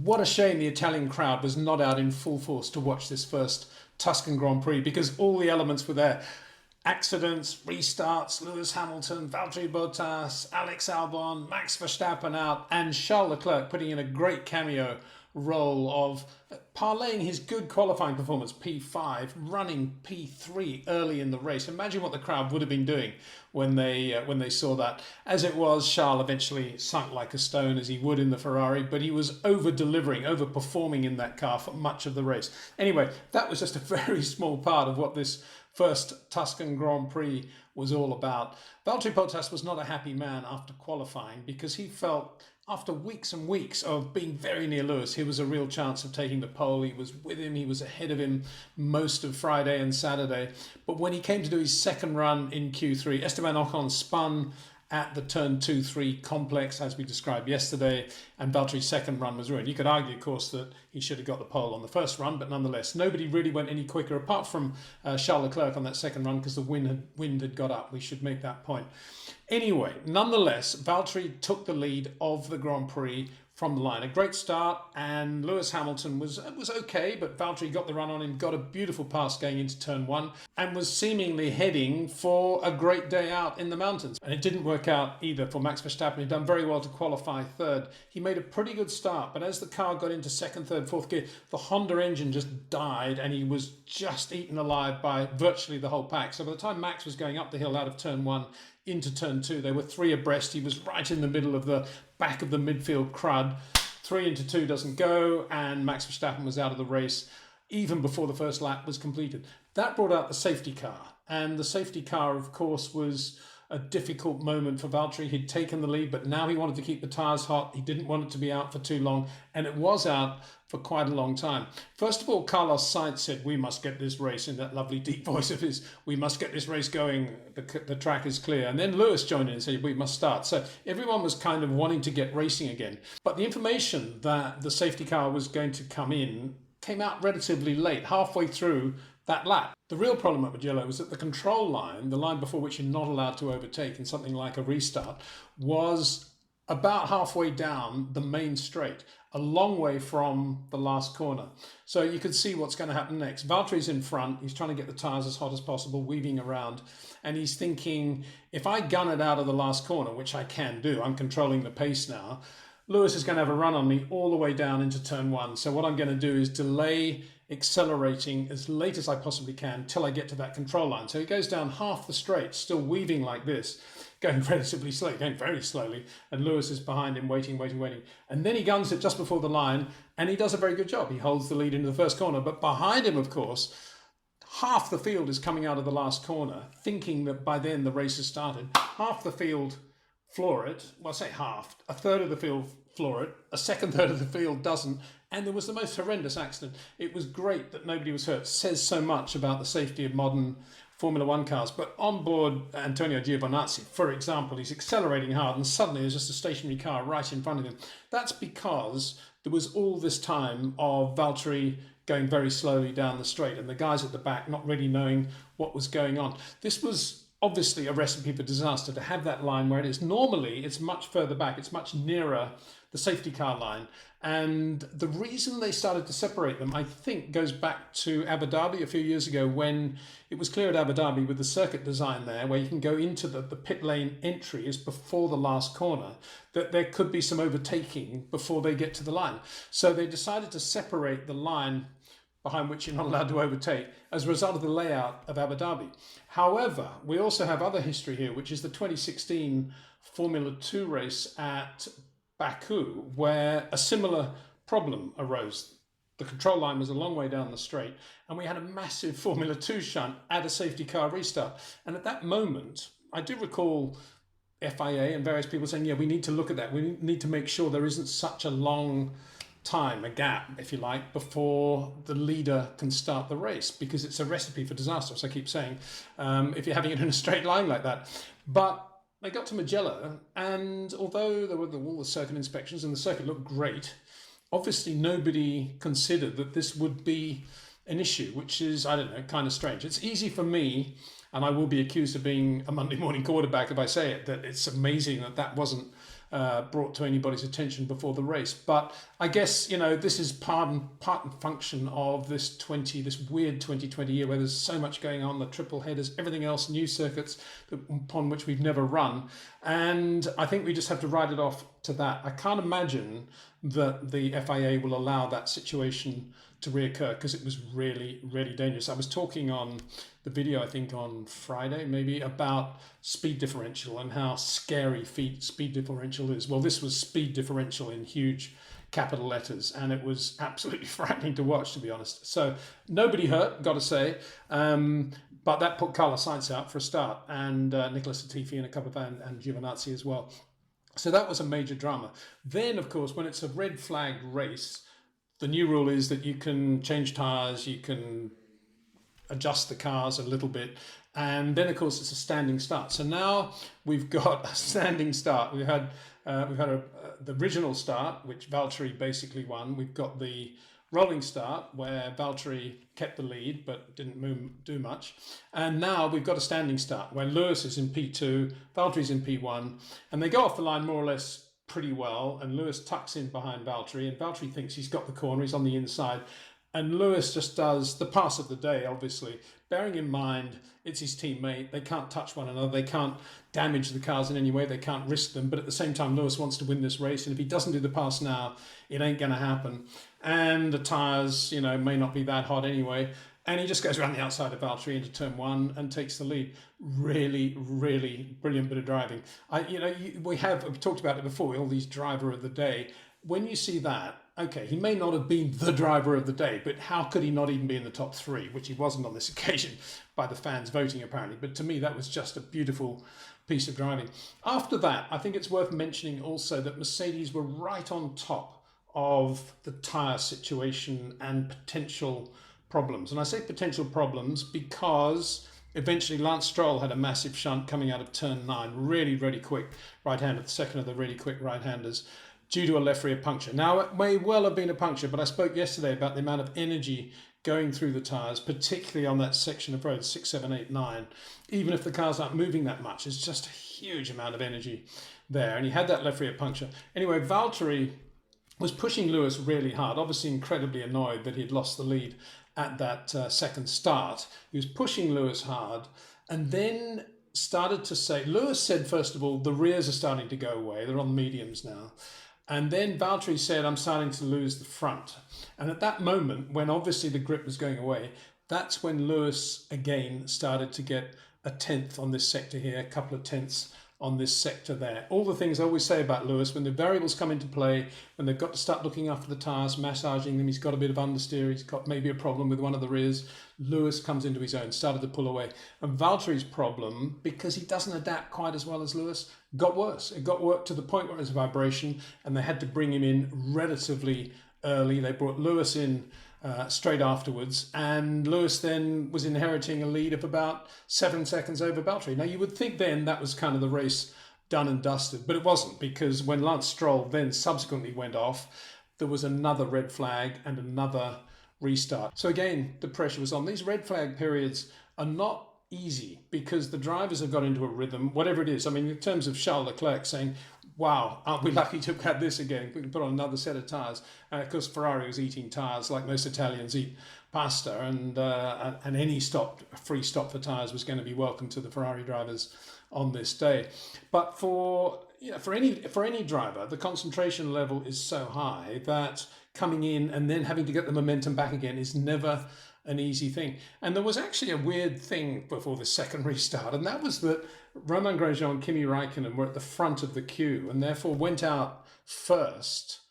What a shame the Italian crowd was not out in full force to watch this first Tuscan Grand Prix, because all the elements were there. Accidents, restarts, Lewis Hamilton, Valtteri Bottas, Alex Albon, Max Verstappen out, and Charles Leclerc putting in a great cameo role of parlaying his good qualifying performance, P5, running P3 early in the race. Imagine what the crowd would have been doing when they saw that. As it was, Charles eventually sunk like a stone, as he would in the Ferrari, but he was over-delivering, over-performing in that car for much of the race. Anyway, that was just a very small part of what this first Tuscan Grand Prix was all about. Valtteri Bottas was not a happy man after qualifying, because he felt after weeks and weeks of being very near Lewis, he was a real chance of taking the pole. He was with him, he was ahead of him most of Friday and Saturday. But when he came to do his second run in Q3, Esteban Ocon spun at the turn 2-3 complex, as we described yesterday, and Valtteri's second run was ruined. You could argue, of course, that he should have got the pole on the first run, but nonetheless, nobody really went any quicker, apart from Charles Leclerc on that second run, because the wind had got up. We should make that point. Anyway, nonetheless, Valtteri took the lead of the Grand Prix from the line. A great start, and Lewis Hamilton was okay, but Valtteri got the run on him, got a beautiful pass going into turn 1, and was seemingly heading for a great day out in the mountains. And it didn't work out either for Max Verstappen. He'd done very well to qualify third. He made a pretty good start, but as the car got into second, third, fourth gear, the Honda engine just died, and he was just eaten alive by virtually the whole pack. So by the time Max was going up the hill out of turn 1 into turn 2, they were 3 abreast. He was right in the middle of the back of the midfield crud. 3 into 2 doesn't go, and Max Verstappen was out of the race even before the first lap was completed. That brought out the safety car, and the safety car, of course, was a difficult moment for Valtteri. He'd taken the lead, but now he wanted to keep the tyres hot. He didn't want it to be out for too long, and it was out for quite a long time. First of all, Carlos Sainz said, "We must get this race," in that lovely deep voice of his. "We must get this race going. The track is clear." And then Lewis joined in and said, "We must start." So everyone was kind of wanting to get racing again. But the information that the safety car was going to come in came out relatively late, halfway through that lap. The real problem at Mugello was that the control line, the line before which you're not allowed to overtake in something like a restart, was about halfway down the main straight, a long way from the last corner. So you could see what's going to happen next. Valtteri's in front. He's trying to get the tyres as hot as possible, weaving around. And he's thinking, if I gun it out of the last corner, which I can do, I'm controlling the pace now, Lewis is going to have a run on me all the way down into turn 1. So what I'm going to do is delay accelerating as late as I possibly can till I get to that control line. So he goes down half the straight, still weaving like this, going relatively slowly, going very slowly, and Lewis is behind him, waiting. And then he guns it just before the line, and he does a very good job. He holds the lead into the first corner, but behind him, of course, half the field is coming out of the last corner, thinking that by then the race has started. Half the field floor it. Well, I say half. A third of the field floor it. A second third of the field doesn't. And there was the most horrendous accident. It was great that nobody was hurt. It says so much about the safety of modern Formula One cars. But on board Antonio Giovinazzi, for example, he's accelerating hard, and suddenly there's just a stationary car right in front of him. That's because there was all this time of Valtteri going very slowly down the straight, and the guys at the back not really knowing what was going on. This was obviously a recipe for disaster, to have that line where it is. Normally, it's much further back. It's much nearer the safety car line. And the reason they started to separate them, I think, goes back to Abu Dhabi a few years ago, when it was clear at Abu Dhabi with the circuit design there, where you can go into the pit lane entry is before the last corner, that there could be some overtaking before they get to the line. So they decided to separate the line behind which you're not allowed to overtake as a result of the layout of Abu Dhabi. However, we also have other history here, which is the 2016 Formula 2 race at Baku, where a similar problem arose. The control line was a long way down the straight, and we had a massive Formula 2 shunt at a safety car restart. And at that moment, I do recall FIA and various people saying, yeah, we need to look at that. We need to make sure there isn't such a long time, a gap, if you like, before the leader can start the race, because it's a recipe for disaster, as I keep saying, if you're having it in a straight line like that. But they got to Mugello, and although there were all the circuit inspections and the circuit looked great, obviously nobody considered that this would be an issue, which is, I don't know, kind of strange. It's easy for me, and I will be accused of being a Monday morning quarterback if I say it, that it's amazing that that wasn't brought to anybody's attention before the race. But I guess, this is part and function of this weird 2020 year where there's so much going on, the triple headers, everything else, new circuits upon which we've never run. And I think we just have to write it off to that. I can't imagine that the FIA will allow that situation to reoccur, because it was really, really dangerous. I was talking on the video, I think on Friday maybe, about speed differential and how scary speed differential is. Well, this was speed differential in huge capital letters, and it was absolutely frightening to watch, to be honest. So nobody hurt, got to say, but that put Carlos Sainz out for a start, and Nicholas Latifi and a couple of and Giovinazzi as well. So that was a major drama. Then, of course, when it's a red flag race, the new rule is that you can change tyres, you can adjust the cars a little bit, and then of course it's a standing start. So now we've got a standing start. We've had the original start, which Valtteri basically won. We've got the rolling start where Valtteri kept the lead but didn't do much, and now we've got a standing start where Lewis is in P2, Valtteri's in P1, and they go off the line more or less pretty well, and Lewis tucks in behind Valtteri, and Valtteri thinks he's got the corner, he's on the inside, and Lewis just does the pass of the day, obviously, bearing in mind it's his teammate, they can't touch one another, they can't damage the cars in any way, they can't risk them, but at the same time Lewis wants to win this race, and if he doesn't do the pass now, it ain't going to happen, and the tyres, may not be that hot anyway, and he just goes around the outside of Valtteri into turn one and takes the lead. Really, really brilliant bit of driving. We've talked about it before, all these driver of the day. When you see that, okay, he may not have been the driver of the day, but how could he not even be in the top three, which he wasn't on this occasion by the fans voting apparently. But to me, that was just a beautiful piece of driving. After that, I think it's worth mentioning also that Mercedes were right on top of the tyre situation and potential problems. And I say potential problems because eventually Lance Stroll had a massive shunt coming out of turn 9, really, really quick right-hander, the second of the really quick right-handers, due to a left rear puncture. Now, it may well have been a puncture, but I spoke yesterday about the amount of energy going through the tyres, particularly on that section of road, 6, 7, 8, 9. Even if the cars aren't moving that much, it's just a huge amount of energy there. And he had that left rear puncture. Anyway, Valtteri was pushing Lewis really hard, obviously incredibly annoyed that he'd lost the lead at that second start. He was pushing Lewis hard, and then started to say, Lewis said, first of all, the rears are starting to go away. They're on mediums now. And then Valtteri said, I'm starting to lose the front. And at that moment, when obviously the grip was going away, that's when Lewis again started to get a tenth on this sector here, a couple of tenths on this sector there. All the things I always say about Lewis, when the variables come into play, when they've got to start looking after the tyres, massaging them, he's got a bit of understeer, he's got maybe a problem with one of the rears, Lewis comes into his own, started to pull away. And Valtteri's problem, because he doesn't adapt quite as well as Lewis, got worse. It got worse to the point where it was a vibration, and they had to bring him in relatively early. They brought Lewis in straight afterwards, and Lewis then was inheriting a lead of about 7 seconds over Valtteri. Now you would think then that was kind of the race done and dusted, but it wasn't, because when Lance Stroll then subsequently went off, there was another red flag and another restart. So again, the pressure was on. These red flag periods are not easy because the drivers have got into a rhythm, whatever it is. I mean, in terms of Charles Leclerc saying, wow, aren't we lucky to have had this again? We can put on another set of tyres. And of course, Ferrari was eating tyres like most Italians eat pasta, and any free stop for tyres was going to be welcome to the Ferrari drivers on this day. But for any driver, the concentration level is so high that coming in and then having to get the momentum back again is never an easy thing. And there was actually a weird thing before the second restart, and that was that Romain Grosjean and Kimi Raikkonen were at the front of the queue and therefore went out first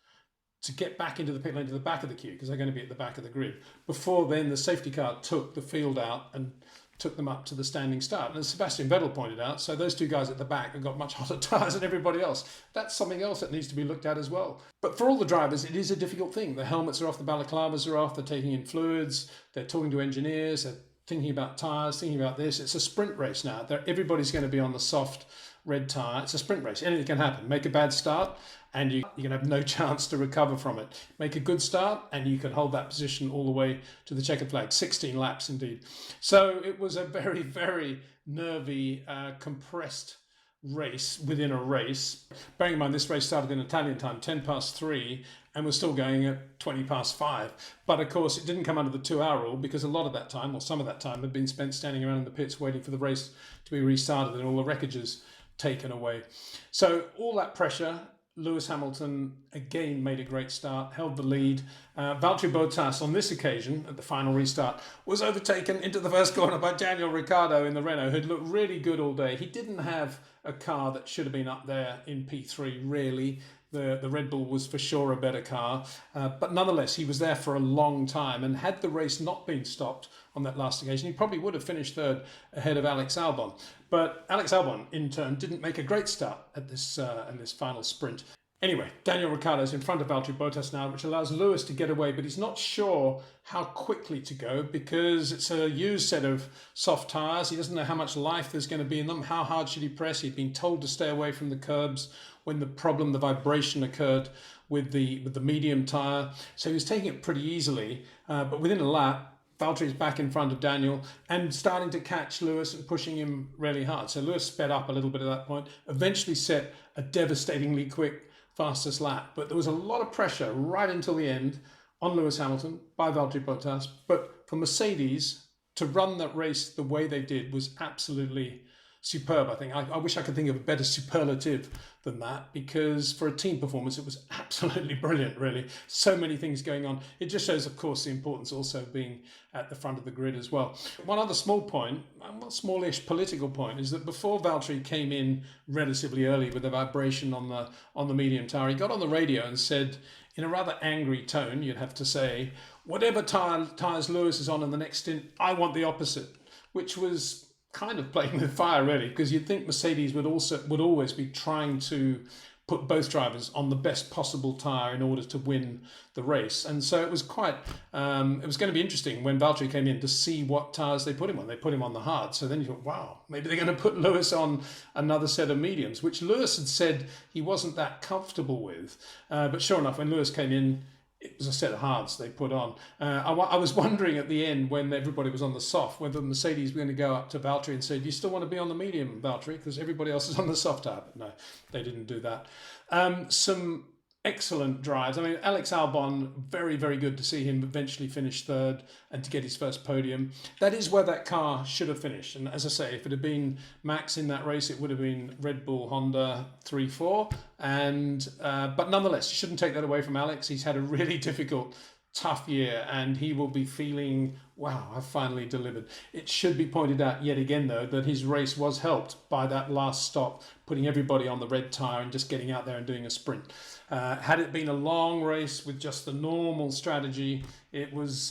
to get back into the pit lane to the back of the queue, because they're going to be at the back of the grid. Before then, the safety car took the field out and took them up to the standing start. And as Sebastian Vettel pointed out, so those two guys at the back have got much hotter tyres than everybody else. That's something else that needs to be looked at as well. But for all the drivers, it is a difficult thing. The helmets are off, the balaclavas are off, they're taking in fluids, they're talking to engineers, they're thinking about tyres, thinking about this. It's a sprint race now. Everybody's going to be on the soft red tyre. It's a sprint race. Anything can happen. Make a bad start and you can have no chance to recover from it. Make a good start and you can hold that position all the way to the checkered flag. 16 laps indeed. So it was a very, very nervy, compressed race within a race. Bearing in mind this race started in Italian time, 3:10, and we're still going at 5:20. But of course it didn't come under the 2-hour rule because a lot of that time, or some of that time, had been spent standing around in the pits waiting for the race to be restarted and all the wreckages taken away. So all that pressure, Lewis Hamilton again made a great start, held the lead. Valtteri Bottas on this occasion, at the final restart, was overtaken into the first corner by Daniel Ricciardo in the Renault, who'd looked really good all day. He didn't have a car that should have been up there in P3, really. The Red Bull was for sure a better car, but nonetheless he was there for a long time, and had the race not been stopped on that last occasion, he probably would have finished third ahead of Alex Albon. But Alex Albon in turn didn't make a great start at this in this final sprint. Anyway, Daniel Ricciardo's in front of Valtteri Bottas now, which allows Lewis to get away, but he's not sure how quickly to go because it's a used set of soft tyres. He doesn't know how much life there's going to be in them. How hard should he press? He'd been told to stay away from the curbs when the vibration occurred with the medium tyre. So he was taking it pretty easily, but within a lap, Valtteri's back in front of Daniel and starting to catch Lewis and pushing him really hard. So Lewis sped up a little bit at that point, eventually set a devastatingly quick fastest lap. But there was a lot of pressure right until the end on Lewis Hamilton by Valtteri Bottas. But for Mercedes to run that race the way they did was absolutely superb, I think. I wish I could think of a better superlative than that, because for a team performance, it was absolutely brilliant, really. So many things going on. It just shows, of course, the importance also being at the front of the grid as well. One other small point, a smallish political point, is that before Valtteri came in relatively early with a vibration on the medium tyre, he got on the radio and said, in a rather angry tone, you'd have to say, whatever tyres Lewis is on in the next stint, I want the opposite, which was kind of playing with fire, really, because you'd think Mercedes would always be trying to put both drivers on the best possible tyre in order to win the race. And so it was quite, it was going to be interesting when Valtteri came in to see what tyres they put him on. They put him on the hard. So then you thought, wow, maybe they're going to put Lewis on another set of mediums, which Lewis had said he wasn't that comfortable with. But sure enough, when Lewis came in, it was a set of hards they put on. I was wondering at the end, when everybody was on the soft, whether Mercedes were going to go up to Valtteri and say, do you still want to be on the medium, Valtteri? Because everybody else is on the soft tyre. But no, they didn't do that. Some excellent drives. I mean, Alex Albon, very, very good to see him eventually finish third and to get his first podium. That is where that car should have finished. And as I say, if it had been Max in that race, it would have been Red Bull, Honda 3-4. But nonetheless, you shouldn't take that away from Alex. He's had a really difficult, tough year, and he will be feeling, wow, I've finally delivered. It should be pointed out yet again, though, that his race was helped by that last stop, putting everybody on the red tyre and just getting out there and doing a sprint. Had it been a long race with just the normal strategy, it was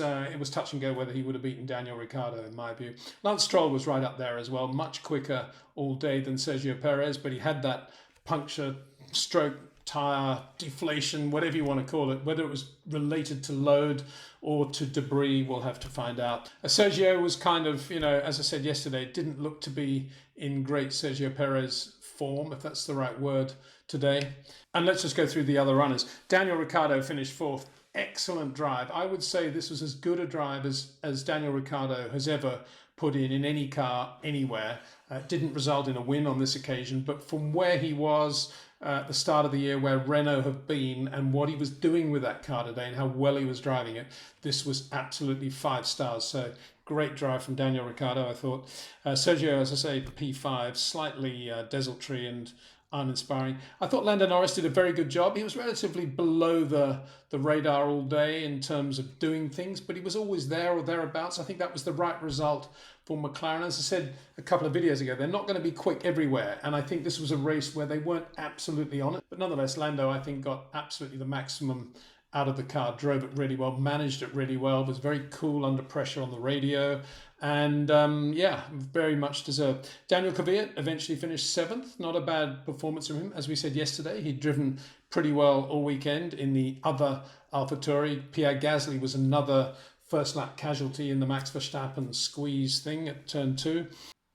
touch and go whether he would have beaten Daniel Ricciardo, in my view. Lance Stroll was right up there as well, much quicker all day than Sergio Perez, but he had that puncture, stroke, tyre, deflation, whatever you want to call it. Whether it was related to load or to debris, we'll have to find out. Sergio was kind of, as I said yesterday, didn't look to be in great Sergio Perez form, if that's the right word, today. And let's just go through the other runners. Daniel Ricciardo finished fourth. Excellent drive. I would say this was as good a drive as Daniel Ricciardo has ever put in any car, anywhere. Didn't result in a win on this occasion, but from where he was at the start of the year, where Renault have been, and what he was doing with that car today and how well he was driving it, this was absolutely 5 stars. So great drive from Daniel Ricciardo, I thought. Sergio, as I say, P5, slightly desultory and uninspiring. I thought Lando Norris did a very good job. He was relatively below the radar all day in terms of doing things, but he was always there or thereabouts. I think that was the right result for McLaren. As I said a couple of videos ago, they're not going to be quick everywhere, and I think this was a race where they weren't absolutely on it. But nonetheless, Lando, I think, got absolutely the maximum out of the car, drove it really well, managed it really well, was very cool under pressure on the radio, and very much deserved. Daniel Kvyat eventually finished 7th. Not a bad performance from him. As we said yesterday, he'd driven pretty well all weekend in the other AlphaTauri. Pierre Gasly was another first lap casualty in the Max Verstappen squeeze thing at turn 2.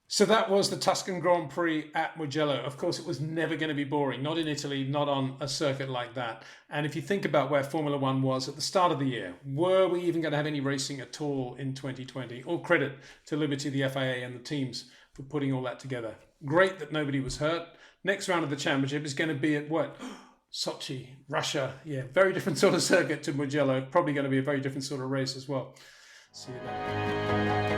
So that was the Tuscan Grand Prix at Mugello. Of course, it was never going to be boring, not in Italy, not on a circuit like that. And if you think about where Formula One was at the start of the year, were we even going to have any racing at all in 2020? All credit to Liberty, the FIA and the teams for putting all that together. Great that nobody was hurt. Next round of the championship is going to be at what? Sochi, Russia. Yeah, very different sort of circuit to Mugello. Probably going to be a very different sort of race as well. See you then.